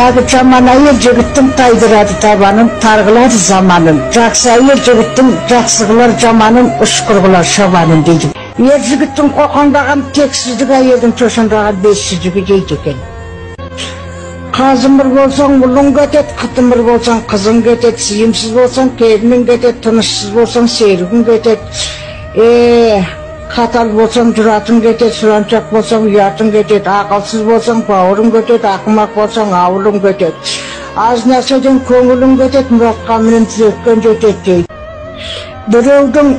Әгі жаман әйел жігіттің тайдырады табанын, тарғылар заманын. Жақсы әйел жігіттің жақсығылар жаманын, ұшқырғылар шабанын дейді. Ер жігіттің қоқаңдаған тексіздік әйелдің төсіндаған бессіздігі дейді екен. Қазымыр болсаң ұлың кетет, қытымыр болсаң қызың кетет, сиымсыз болсаң келінің кетет, тынышсыз болсаң серігің кетет. Қатал болсаң жүратың кетет, сұраншақ болсаң ұятың кетет, ақылсыз болсаң бауырың кетет, ақымақ болсаң ауылың кетет. Аз нәрседен көңілің кетет, мұратқа мінін түзеткен жетет дейді. Біреудің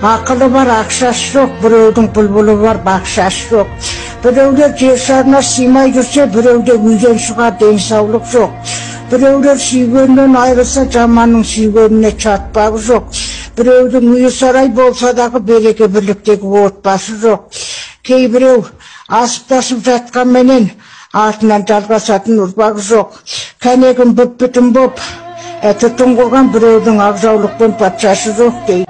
ақылы бар, ақшасы жоқ, біреудің бұлбұлы бар, бақшасы жоқ. Біреулер жер шарына сыймай жүрсе, біреуде үйден шығар денсаулық жоқ. Біреулер сүйгеннен айырылса, жаманның сүйгеніне чатпағы жоқ. Біреудің үйі сарай болса дағы береке бірліктегі отбасы жоқ. Кейбіреу асып-тасып жатқанменен артынан жалғасатын ұрпағы жоқ. Кәнегін бүп-бүтін боп, түтін қылған біреудің ақжаулықпен патшасы жоқ дейді.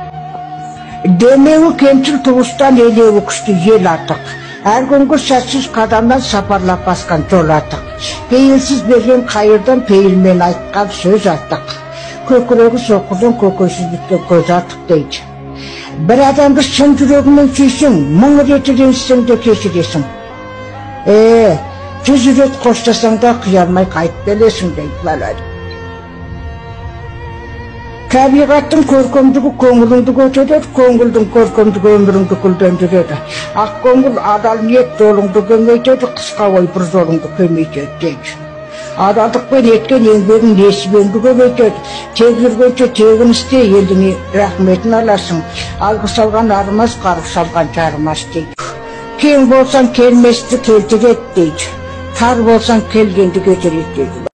Демеуі кемшіл туыстан елеуі күшті ел артық. Әр күнгі сәтсіз қадамнан сапарлап басқан жол артық. Пейілсіз берген қайырдан пейілмен айтқан сөз артық. Көкірегі соқырдан көкөйсіздікке көз артық дейді. Бір адамды шын жүрегімен сүйсең, 1000 рет ренжісең де кешіресің. 100 рет қоштасаң да қиялмай қайтып келесің дейді балады. Табиғаттың көркемдігі көңіліңді көтереді, көңілдің көркемдігі өміріңді гүлдендіреді. Ақ көңіл адал ниет жолыңды кеңейтеді, қысқа ой бір жолыңды кемейтеді дейді. Адалдықпен еткен еңбегің несібеңді көбейтеді. Тек жүргенше тегін істе, елдің рахметін аласың. Алғыс алған арымас, қарғыс алған жарымас дейді. Кең болсаң келместі келтіреді дейді. Тар болсаң келгенді кетіреді дейді.